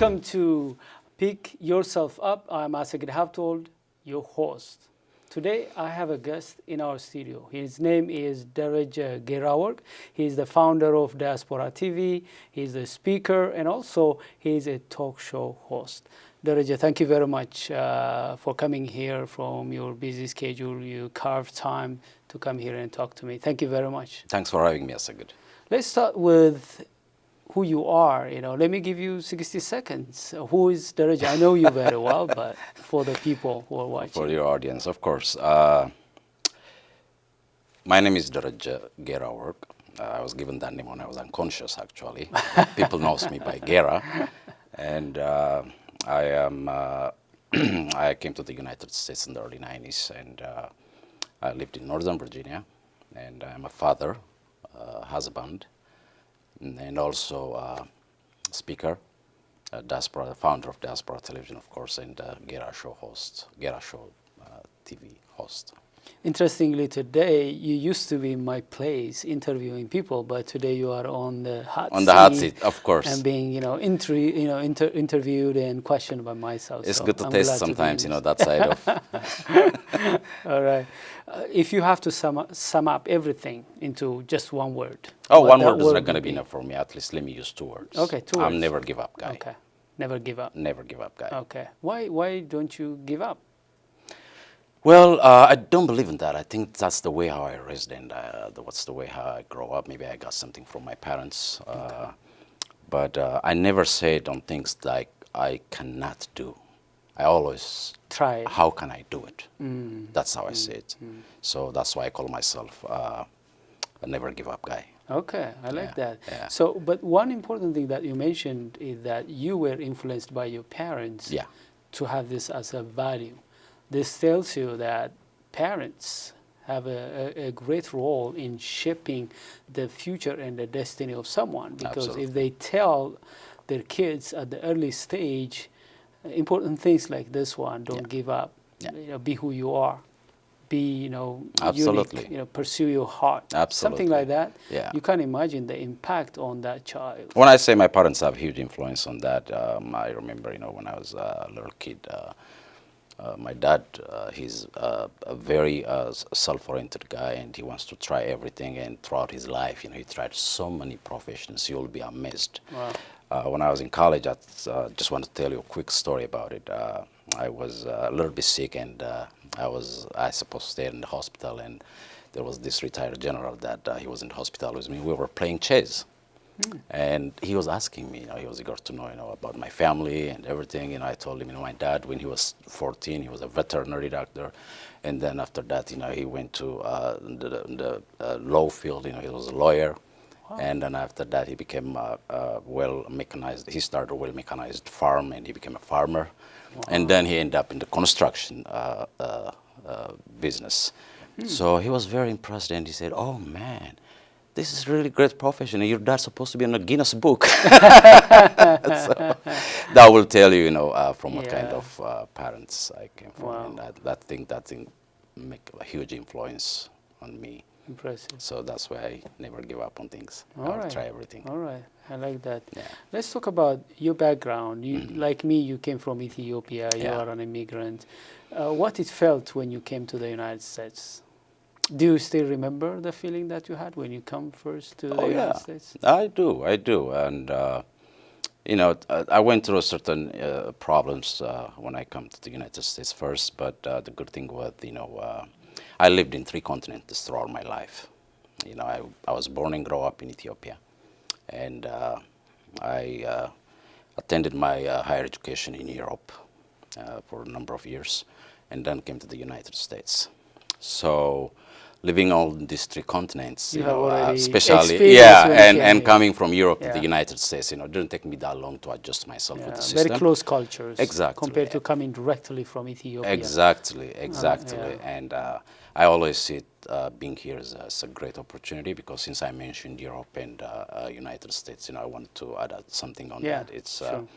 Welcome to Pick Yourself Up. I'm Asagid Haftold, your host. Today I have a guest in our studio. His name is Dereje Gerawork. He's the founder of Diaspora TV. He's a speaker and also he's a talk show host. Dereje, thank you very much for coming here from your busy schedule. You carved time to come here and talk to me. Thank you very much. Thanks for having me, Asagid. Let's start with who you are. Let me give you 60 seconds. Who is Dereje? I know you very well, but for the people who are watching. For your audience, of course. My name is Dereje Gerawork. I was given that name when I was unconscious, actually. People know me by Gera. And I came to the United States in the early 90s, and I lived in Northern Virginia. And I'm a father, husband, and also speaker, Diaspora, founder of Diaspora Television, of course, and Gera-show host, Gera-show TV host. Interestingly, today you used to be in my place interviewing people, but today you are on the hot seat. On the hot seat, of course. And being, interviewed and questioned by myself. It's so good to taste sometimes, that side of. All right. If you have to sum up everything into just one word. Oh, one word is not going to be enough for me. At least let me use 2 words. Okay, 2 words. I'm never give up guy. Okay, never give up. Never give up guy. Okay. Why don't you give up? Well, I don't believe in that. I think that's the way how I raised and what's the way how I grow up. Maybe I got something from my parents. But I never said on things like I cannot do. I always try. How can I do it? That's how I say it. So that's why I call myself a never give up guy. Okay, I like that. Yeah. So, but one important thing that you mentioned is that you were influenced by your parents to have this as a value. This tells you that parents have a great role in shaping the future and the destiny of someone. Because Absolutely. if they tell their kids at the early stage important things like this one, don't give up, be who you are, be Absolutely. unique, pursue your heart, Absolutely. something like that. Yeah. You can imagine the impact on that child. When I say my parents have huge influence on that, I remember when I was a little kid. My dad, he's a very self-oriented guy, and he wants to try everything. And throughout his life, he tried so many professions. You'll be amazed. Wow. When I was in college, I just want to tell you a quick story about it. I was a little bit sick, and I supposed to stay in the hospital. And there was this retired general that he was in the hospital with me. We were playing chess. And he was asking me, he was eager to know, about my family and everything. I told him, my dad, when he was 14, he was a veterinary doctor. And then after that, he went to the law field, he was a lawyer. Wow. And then after that, he became well mechanized. He started a well mechanized farm, and he became a farmer. Wow. And then he ended up in the construction business. So he was very impressed, and he said, oh, man. This is really great profession. Your dad's supposed to be in a Guinness book. So that will tell you, from what kind of parents I came from. Wow. And that thing make a huge influence on me. Impressive. So that's why I never give up on things. I'll try everything. All right. I like that. Yeah. Let's talk about your background. You, like me, you came from Ethiopia. You are an immigrant. What it felt when you came to the United States? Do you still remember the feeling that you had when you come first to the United States? I do. And, I went through certain problems when I come to the United States first, but the good thing was, I lived in 3 continents throughout my life. I was born and grew up in Ethiopia, and I attended my higher education in Europe for a number of years, and then came to the United States. So living on these three continents, You have already especially, experienced when you came and here. coming from Europe to Yeah. the United States, it didn't take me that long to adjust myself with the system. Very close cultures. Exactly. Compared to coming directly from Ethiopia. Exactly. Yeah. And I always see it, being here as a great opportunity, because since I mentioned Europe and United States, I want to add something on that. It's, sure.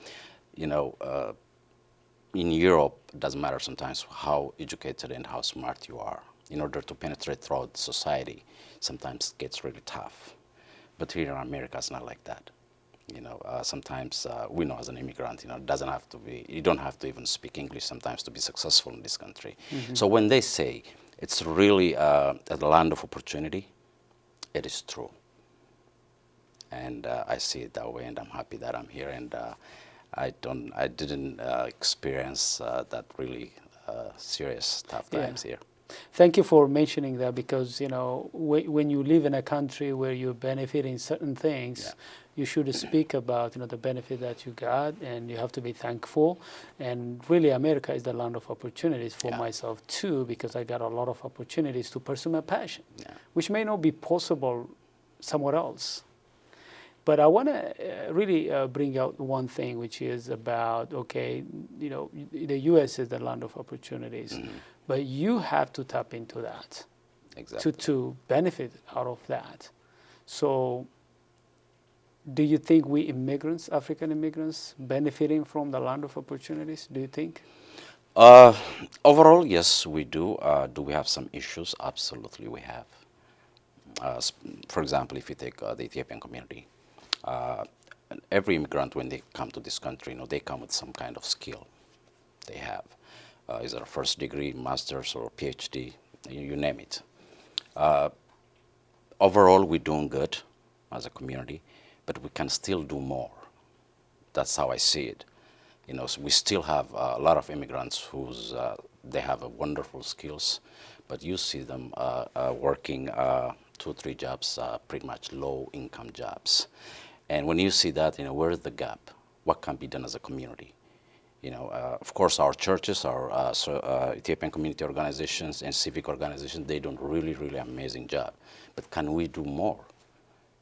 In Europe, it doesn't matter sometimes how educated and how smart you are. In order to penetrate throughout society, sometimes it gets really tough. But here in America, it's not like that. Sometimes we know as an immigrant, it doesn't have to be, you don't have to even speak English sometimes to be successful in this country. So when they say it's really a land of opportunity, it is true. And I see it that way, and I'm happy that I'm here. And I didn't experience that really serious tough times here. Thank you for mentioning that, because when you live in a country where you're benefiting certain things, you should speak about the benefit that you got, and you have to be thankful. And really, America is the land of opportunities for myself too, because I got a lot of opportunities to pursue my passion, which may not be possible somewhere else. But I want to really bring out one thing, which is about, okay, the U.S. is the land of opportunities, but you have to tap into that to benefit out of that. So do you think we immigrants, African immigrants, benefiting from the land of opportunities, do you think? Overall, yes, we do. Do we have some issues? Absolutely, we have. For example, if you take the Ethiopian community, every immigrant, when they come to this country, they come with some kind of skill they have. Is it a first degree, master's, or PhD? You name it. Overall, we're doing good as a community, but we can still do more. That's how I see it. So we still have a lot of immigrants who's they have wonderful skills, but you see them working 2 or 3 jobs, pretty much low-income jobs. And when you see that, where's the gap? What can be done as a community? Of course, our churches, our Ethiopian community organizations and civic organizations, they do a really, really amazing job. But can we do more?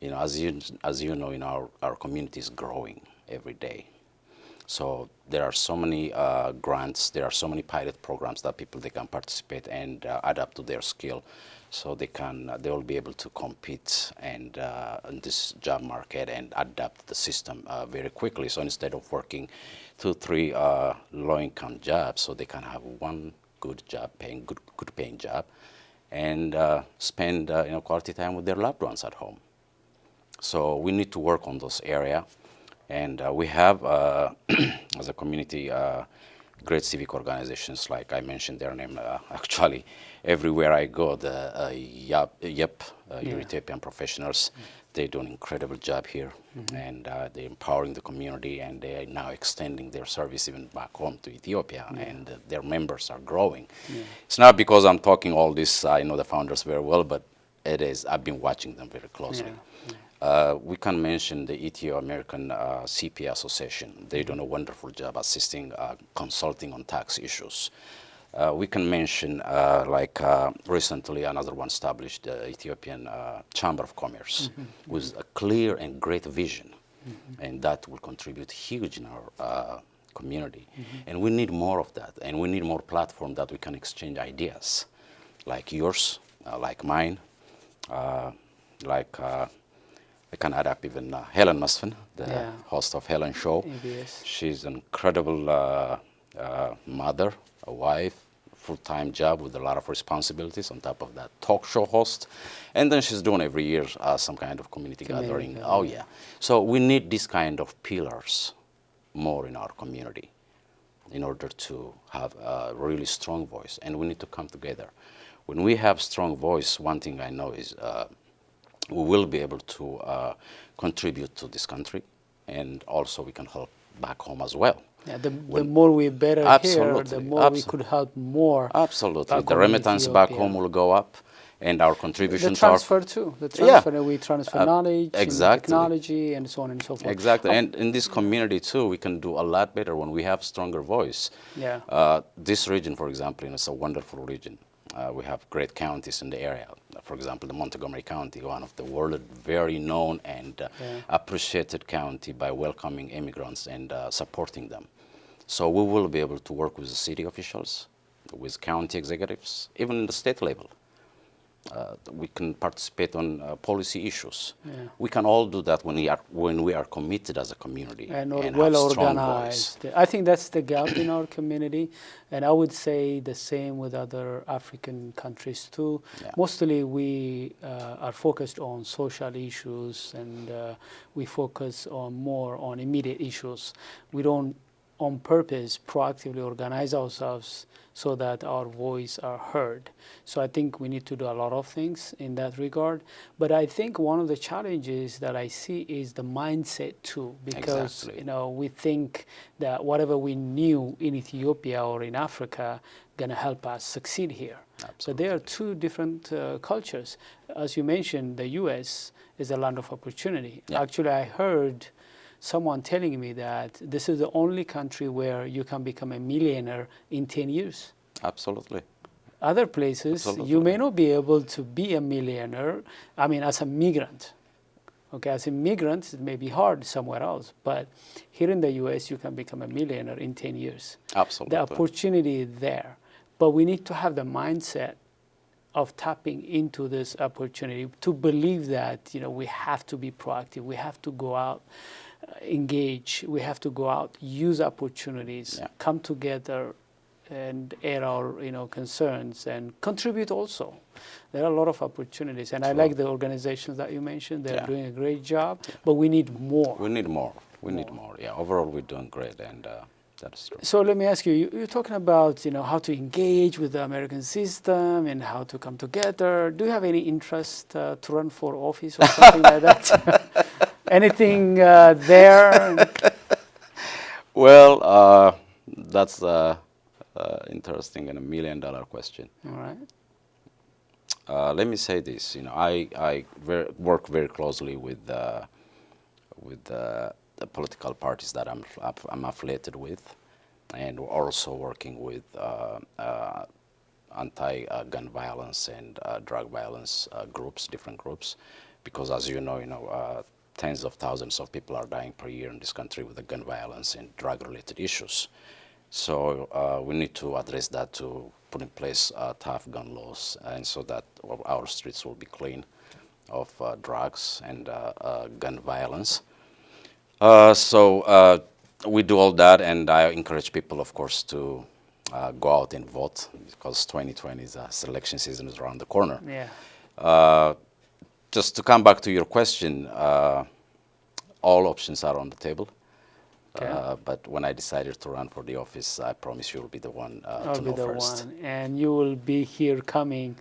As you know, our community is growing every day. So there are so many grants, there are so many pilot programs that they can participate and adapt to their skill, so they will be able to compete and in this job market and adapt the system very quickly. So instead of working 2, 3 low-income jobs, so they can have one good job, good paying job, and spend quality time with their loved ones at home. So we need to work on those areas. And we have, as a community, great civic organizations, like I mentioned their name. Actually, everywhere I go, the Ethiopian professionals, they do an incredible job here. And they're empowering the community, and they are now extending their service even back home to Ethiopia, and their members are growing. It's not because I'm talking all this, I know the founders very well, but it is, I've been watching them very closely. We can mention the Ethio-American CPA Association. They do a wonderful job assisting, consulting on tax issues. We can mention, recently another one established, the Ethiopian Chamber of Commerce, with a clear and great vision. And that will contribute huge in our community. And we need more of that. And we need more platform that we can exchange ideas, like yours, like mine, I can add up even Helen Musfin, the host of Helen Show. ABS. She's an incredible mother, a wife, full-time job with a lot of responsibilities on top of that talk show host. And then she's doing every year some kind of community gathering. Oh, yeah. So we need this kind of pillars more in our community in order to have a really strong voice. And we need to come together. When we have strong voice, one thing I know is we will be able to contribute to this country, and also we can help back home as well. Yeah, the more we're better here, the more we could help more. Absolutely. The remittance back home will go up, and our contributions the transfer too. The transfer, we transfer knowledge, technology, and so on and so forth. Exactly. And in this community too, we can do a lot better when we have stronger voice. Yeah. This region, for example, is a wonderful region. We have great counties in the area. for example, the Montgomery County, one of the world very known and appreciated county by welcoming immigrants and supporting them. So we will be able to work with the city officials, with county executives, even in the state level. We can participate on policy issues. Yeah. We can all do that when we are committed as a community and have well strong organized. voice. I think that's the gap in our community, and I would say the same with other African countries too. Yeah. Mostly we are focused on social issues, and we focus on more on immediate issues. We don't on purpose proactively organize ourselves so that our voice are heard. So I think we need to do a lot of things in that regard. But I think one of the challenges that I see is the mindset too, because Exactly. we think that whatever we knew in Ethiopia or in Africa gonna help us succeed here. Absolutely. So there are two different cultures. As you mentioned, the U.S. is a land of opportunity. Yeah. Actually, I heard someone telling me that this is the only country where you can become a millionaire in 10 years. Absolutely. Other places, Absolutely. you may not be able to be a millionaire, I mean, as a migrant. Okay, as a migrant, it may be hard somewhere else, but here in the US, you can become a millionaire in 10 years. Absolutely. The opportunity is there, but we need to have the mindset of tapping into this opportunity to believe that, we have to be proactive, we have to go out, engage, we have to go out, use opportunities, Yeah. come together and air our concerns and contribute also. There are a lot of opportunities, and I like the organizations that you mentioned. They're doing a great job, but we need more. We need more. We need more. Yeah. Overall, we're doing great, and that is true. So let me ask you, you're talking about how to engage with the American system and how to come together. Do you have any interest to run for office or something like that? Anything there? Well, that's interesting and $1 million question. All right. Let me say this. I work very closely with the political parties that I'm affiliated with, and we're also working with anti-gun violence and drug violence groups, different groups, because as you know, tens of thousands of people are dying per year in this country with the gun violence and drug-related issues. So we need to address that to put in place tough gun laws, and so that our streets will be clean of drugs and gun violence. So we do all that, and I encourage people, of course, to go out and vote, because 2020 is election season is around the corner. Yeah. Just to come back to your question, all options are on the table. Okay. But when I decided to run for the office, I promise you will be the one I'll to be know the first. one, and you will be here coming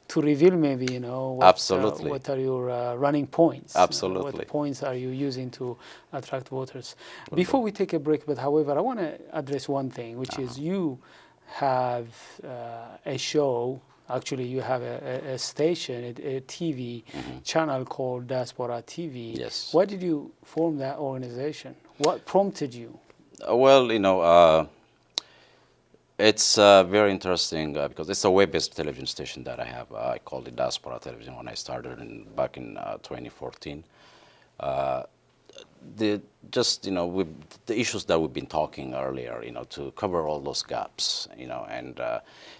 to reveal maybe Absolutely. what are your running points. Absolutely. What points are you using to attract voters? Before we take a break, but however, I want to address one thing, which is you have a show. Actually, you have a station, a TV channel called Diaspora TV. Yes. Why did you form that organization? What prompted you? Well, it's very interesting because it's a web-based television station that I have. I called it Diaspora Television when I started back in 2014. With the issues that we've been talking earlier, to cover all those gaps, and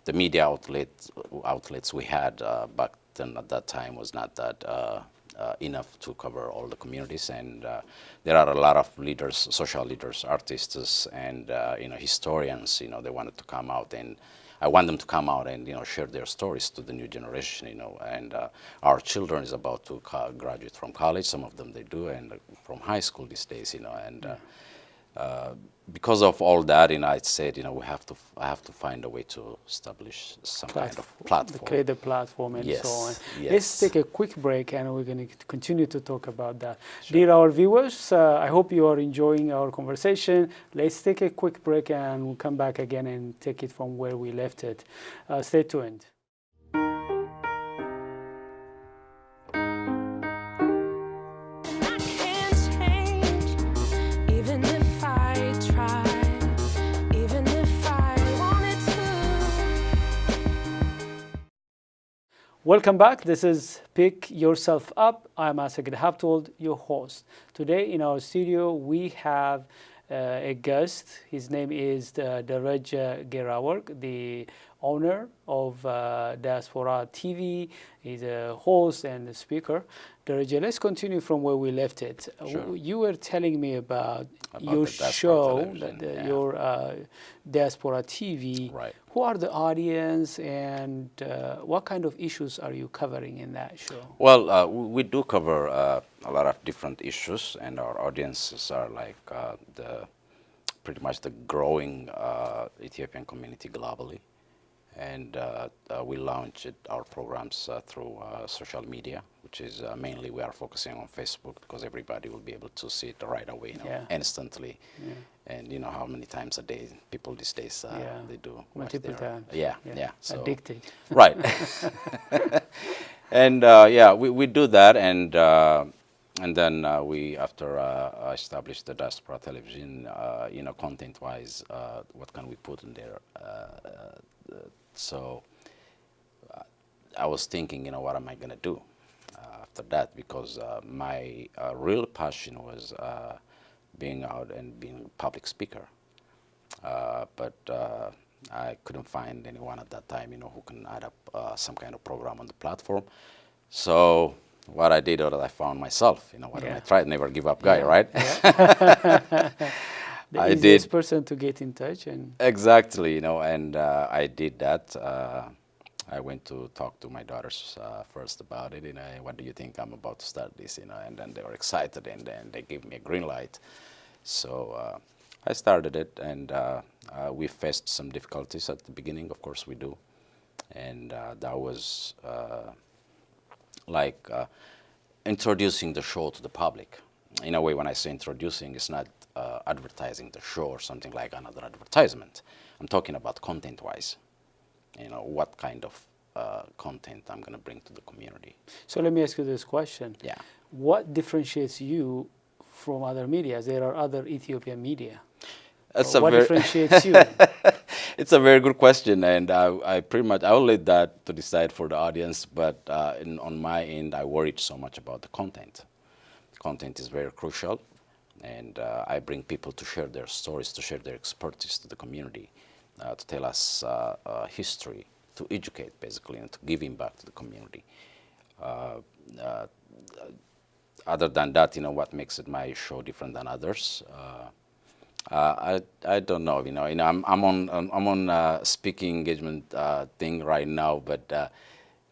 the media outlets we had back then at that time was not that enough to cover all the communities, and there are a lot of leaders, social leaders, artists, and historians. They wanted to come out, and I want them to come out and share their stories to the new generation. And our children is about to graduate from college. Some of them they do, and from high school these days. And because of all that, I said, I have to find a way to establish some kind of platform. Create a platform and Yes, so on. yes. Let's take a quick break, and we're going to continue to talk about that. Sure. Dear our viewers, I hope you are enjoying our conversation. Let's take a quick break, and we'll come back again and take it from where we left it. Stay tuned. Welcome back. This is Pick Yourself Up. I'm Asagid Haptold, your host. Today in our studio we have a guest. His name is Dereje Gerawork, the owner of Diaspora TV. He's a host and a speaker. Dereje, let's continue from where we left it. Sure. You were telling me about your the Diaspora show, television, your Diaspora TV. Right. Who are the audience, and what kind of issues are you covering in that show? Well, we do cover a lot of different issues, and our audiences are like pretty much the growing Ethiopian community globally. And we launched our programs through social media, which is mainly we are focusing on Facebook because everybody will be able to see it right away, instantly. Yeah. And you know how many times a day people these days they do multiple times. Yeah. So addicted. Right. And we do that, and then we after established the Diaspora Television, content-wise, what can we put in there? So I was thinking, what am I going to do after that? Because my real passion was being out and being a public speaker. But I couldn't find anyone at that time, who can add up some kind of program on the platform. So what I did was I found myself, what am I try? Never give up guy, right? Yeah. The easiest person to get in touch. And exactly, and I did that. I went to talk to my daughters first about it, what do you think I'm about to start this, and then they were excited, and then they gave me a green light. So I started it, and we faced some difficulties at the beginning, of course we do, and that was like introducing the show to the public. In a way, when I say introducing, it's not advertising the show or something like another advertisement. I'm talking about content-wise, what kind of content I'm going to bring to the community. So let me ask you this question. Yeah. What differentiates you from other media? There are other Ethiopian media. What differentiates you? It's a very good question, and I pretty much I will leave that to decide for the audience. But on my end, I worried so much about the content. The content is very crucial, and I bring people to share their stories, to share their expertise to the community, to tell us history, to educate basically, and to give back to the community. Other than that, what makes it my show different than others? I don't know. I'm on speaking engagement thing right now, but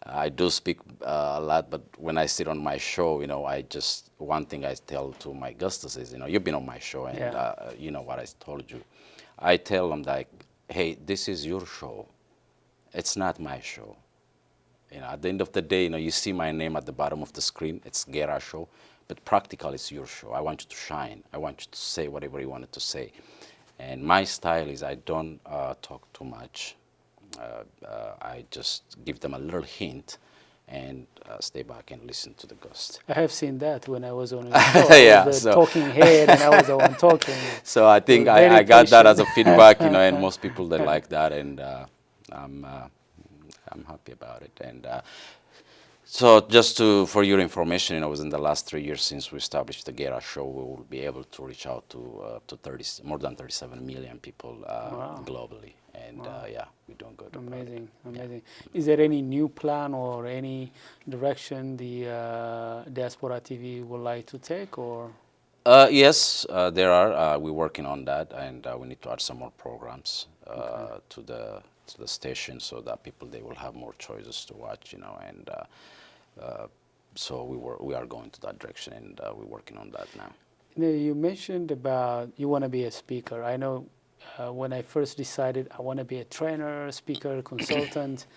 I do speak a lot. But when I sit on my show, I just one thing I tell to my guests is, you've been on my show, and you know what I told you. I tell them like, hey, this is your show. It's not my show. At the end of the day, you see my name at the bottom of the screen. It's Gera-show. But practically, it's your show. I want you to shine. I want you to say whatever you wanted to say. And my style is I don't talk too much. I just give them a little hint and stay back and listen to the guest. I have seen that when I was on a show. I was the talking head, and I was the one talking. So I think I got that as a feedback, and most people, they like that, and I'm happy about it. And so just for your information, within the last 3 years since we established the Gera-show, we will be able to reach out to more than 37 million people globally. And we're doing good. Amazing. Is there any new plan or any direction the Diaspora TV would like to take, or? Yes, there are. We're working on that, and we need to add some more programs to the station so that people, they will have more choices to watch, and so we are going to that direction, and we're working on that now. You mentioned about you want to be a speaker. I know when I first decided I want to be a trainer, speaker, consultant,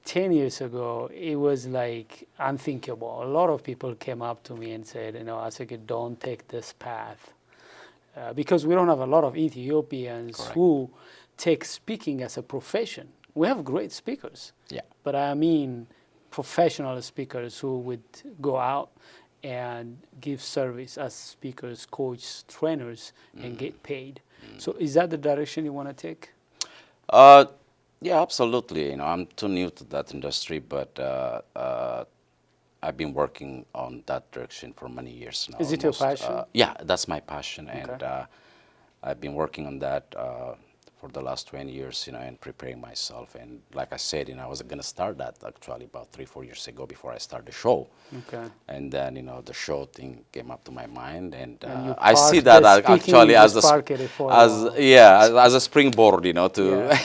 10 years ago, it was like unthinkable. A lot of people came up to me and said, Asagid, don't take this path. Because we don't have a lot of Ethiopians who take speaking as a profession. We have great speakers. Yeah. But I mean professional speakers who would go out and give service as speakers, coaches, trainers, and get paid. So is that the direction you want to take? Yeah, absolutely. I'm too new to that industry, but I've been working on that direction for many years now. Is it your Almost. passion? Yeah, that's my passion, Okay. and I've been working on that for the last 20 years, and preparing myself. And like I said, I was going to start that actually about 3, 4 years ago before I started the show. Okay. And then, the show thing came up to my mind, and And you I see parked that the speaking, you actually as just park it for a as while. yeah, as a springboard, to. Yeah.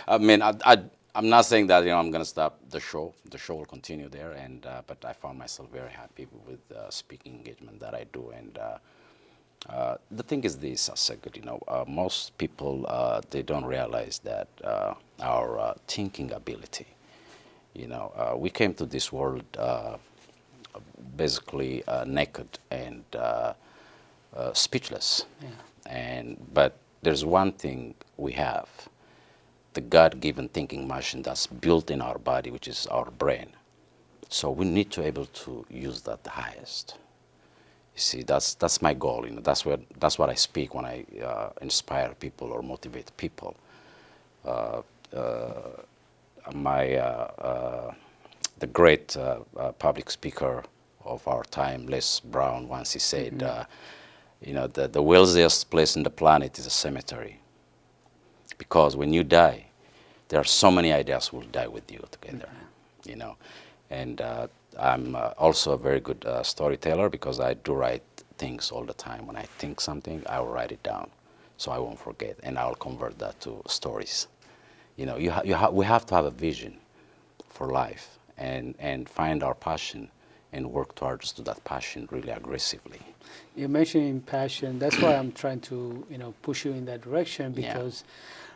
I mean, I'm not saying that I'm gonna stop the show. The show will continue there, and but I found myself very happy with speaking engagement that I do, and. The thing is this, Aseged, most people, they don't realize that our thinking ability, we came to this world basically naked and speechless. Yeah. But there's one thing we have, the God-given thinking machine that's built in our body, which is our brain. So we need to be able to use that the highest. You see, that's my goal. That's what I speak when I inspire people or motivate people. The great public speaker of our time, Les Brown, once he said, the wealthiest place in the planet is a cemetery, because when you die, there are so many ideas will die with you together. And I'm also a very good storyteller, because I do write things all the time. When I think something, I will write it down so I won't forget, and I'll convert that to stories. We have to have a vision for life, and find our passion and work towards to that passion really aggressively. You're mentioning passion. That's why I'm trying to, push you in that direction, because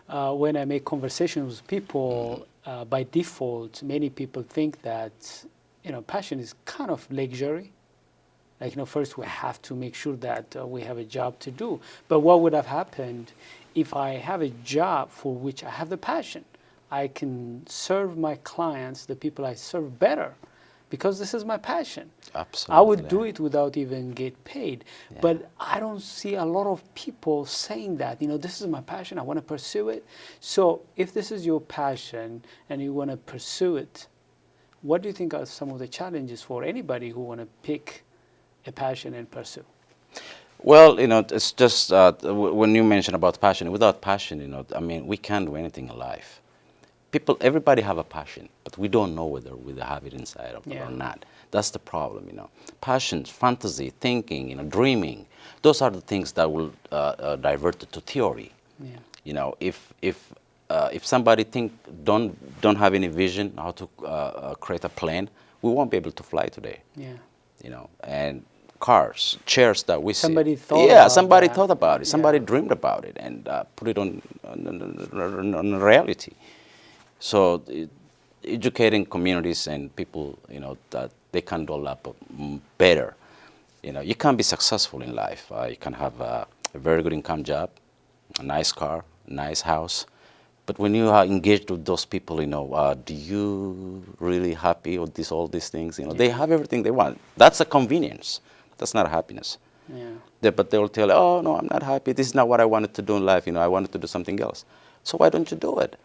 when I make conversations with people, by default, many people think that, passion is kind of luxury. Like, first we have to make sure that we have a job to do. But what would have happened if I have a job for which I have the passion? I can serve my clients, the people I serve, better, because this is my passion. Absolutely. I would do it without even get paid. Yeah. But I don't see a lot of people saying that, this is my passion, I want to pursue it. So if this is your passion and you want to pursue it, what do you think are some of the challenges for anybody who want to pick a passion and pursue? Well, it's just when you mention about passion, without passion, we can't do anything in life. Everybody have a passion, but we don't know whether we have it inside of us or not. That's the problem, Passions, fantasy, thinking, dreaming, those are the things that will divert it to theory. Yeah. If somebody don't have any vision how to create a plane, we won't be able to fly today. Yeah. And cars, chairs that we somebody see. Thought yeah, about somebody that. thought about it. Somebody Yeah. dreamed about it and put it on reality. So educating communities and people, that they can do a lot better. You can be successful in life. You can have a very good income job, a nice car, nice house. But when you are engaged with those people, do you really happy with all these things? They have everything they want. That's a convenience. That's not happiness. Yeah. But they will tell you, oh, no, I'm not happy. This is not what I wanted to do in life. I wanted to do something else. So why don't you do it?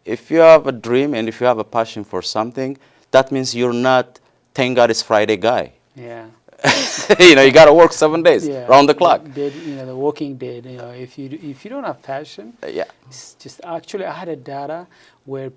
If you have a dream and if you have a passion for something, that means you're not, thank God it's Friday guy. Yeah. You got to work 7 days, round the clock. The working dead. If you don't have passion, it's just actually I had a data where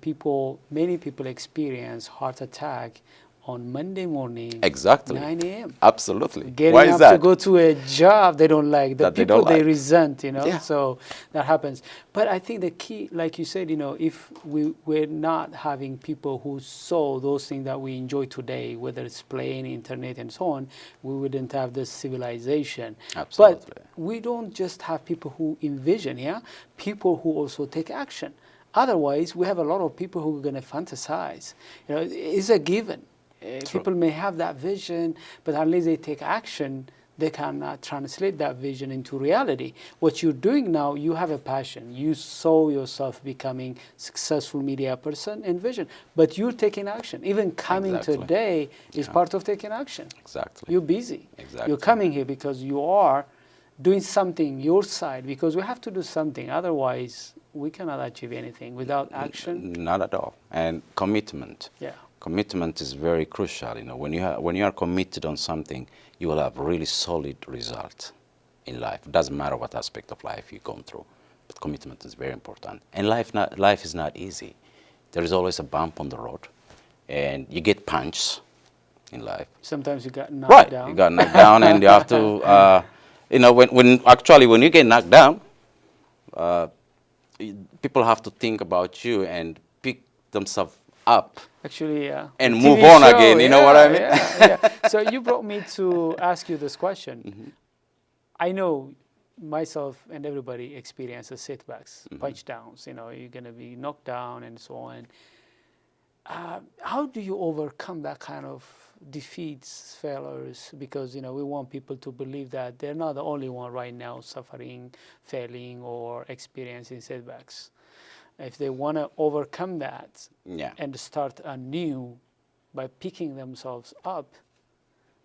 many people experience heart attack on Monday morning. Exactly. 9 a.m. Absolutely. Getting Why is up that? to go to a job they don't like. The That they people don't like. resent, Yeah. So that happens. But I think the key, like you said, if we're not having people who saw those things that we enjoy today, whether it's playing, internet, and so on, we wouldn't have this civilization. Absolutely. But we don't just have people who envision, people who also take action. Otherwise, we have a lot of people who are going to fantasize. It's a given. People may have that vision, but unless they take action, they cannot translate that vision into reality. What you're doing now, you have a passion. You saw yourself becoming successful media person and vision, but you're taking action. Even coming today is part of taking action. Exactly. You're busy. Exactly. You're coming here because you are doing something your side, because we have to do something. Otherwise, we cannot achieve anything without action. Not at all. And commitment. Yeah. Commitment is very crucial. You know, when you are committed on something, you will have really solid result in life. It doesn't matter what aspect of life you're going through, but commitment is very important. And life is not easy. There is always a bump on the road, and you get punched in life. Sometimes you got knocked down. You got knocked down, and you have to, you know, when you get knocked down, people have to think about you and pick themselves up. Actually, yeah. And TV move on show, again, you know what I mean? Yeah. So you brought me to ask you this question. I know myself and everybody experiences setbacks, punch downs. You know, you're going to be knocked down and so on. How do you overcome that kind of defeats, failures? Because, you know, we want people to believe that they're not the only one right now suffering, failing, or experiencing setbacks. If they want to overcome that and start anew by picking themselves up,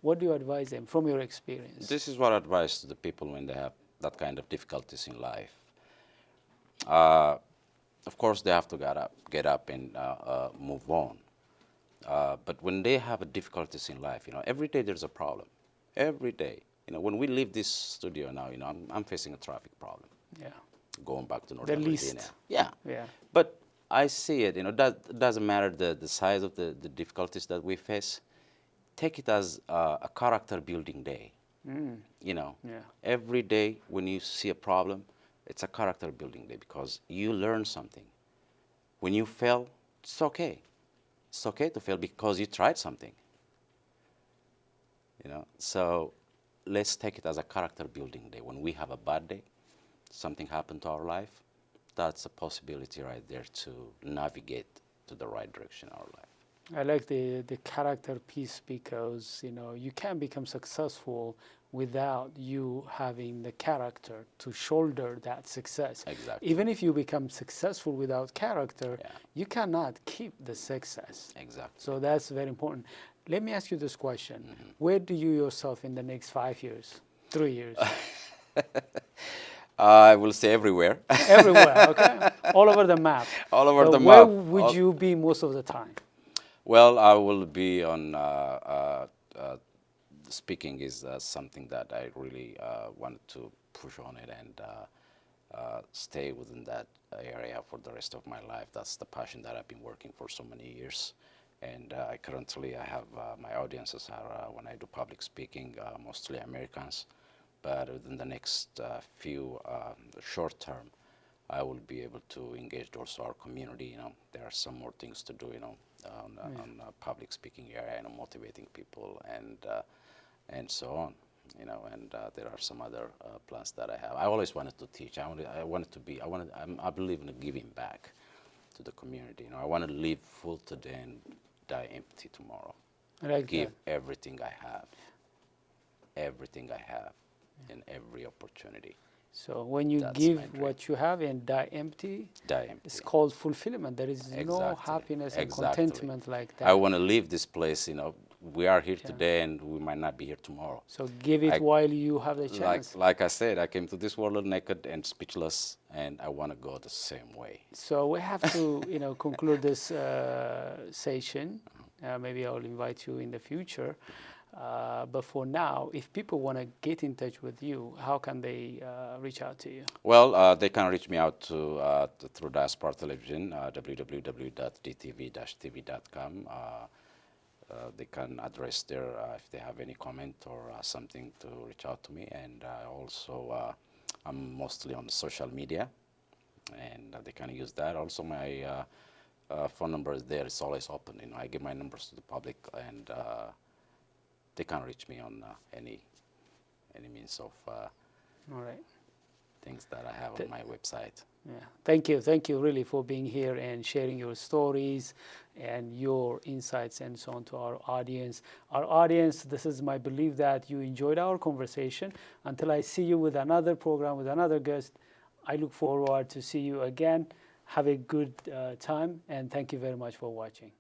what do you advise them from your experience? This is what I advise to the people when they have that kind of difficulties in life. Of course, they have to get up and move on. But when they have difficulties in life, you know, every day there's a problem. Every day. You know, when we leave this studio now, you know, I'm facing a traffic problem. Yeah. Going back to North The Carolina. least. Yeah. But I see it, you know, that doesn't matter the size of the difficulties that we face. Take it as a character building day. You know, every day when you see a problem, it's a character building day because you learn something. When you fail, it's okay. It's okay to fail because you tried something. You know, so let's take it as a character building day. When we have a bad day, something happened to our life, that's a possibility right there to navigate to the right direction in our life. I like the character piece because, you know, you can't become successful without you having the character to shoulder that success. Exactly. Even if you become successful without character, you cannot keep the success. Exactly. So that's very important. Let me ask you this question. Where do you yourself in the next 5 years, 3 years? I will say everywhere. Everywhere, okay? All over the map. All over the where map. Where would you be most of the time? Well, I will be on speaking is something that I really wanted to push on it and stay within that area for the rest of my life. That's the passion that I've been working for so many years. And I have my audiences are, when I do public speaking, mostly Americans. But within the next few short term, I will be able to engage also our community. You know, there are some more things to do. You know, on public speaking area, you know, motivating people and so on. You know, and there are some other plans that I have. I always wanted to teach. I believe in giving back to the community. You know, I want to live full today and die empty tomorrow. I like Give that. everything I have in every opportunity. So when you give what you have and die empty, it's called fulfillment. There is no happiness and contentment like that. I want to leave this place, you know, we are here today and we might not be here tomorrow. So give it while you have the chance. Like I said, I came to this world naked and speechless, and I want to go the same way. So we have to, you know, conclude this session. Maybe I'll invite you in the future. But for now, if people want to get in touch with you, how can they reach out to you? Well, they can reach me out through Diaspora Television, www.dtv-tv.com. They can address there if they have any comment or something to reach out to me. And also, I'm mostly on social media, and they can use that. Also, my phone number is there. It's always open. You know, I give my numbers to the public, and they can reach me on any means of things that I have on my website. Yeah, thank you really for being here and sharing your stories and your insights and so on to our audience. Our audience, this is my belief that you enjoyed our conversation. Until I see you with another program, with another guest, I look forward to see you again. Have a good time, and thank you very much for watching.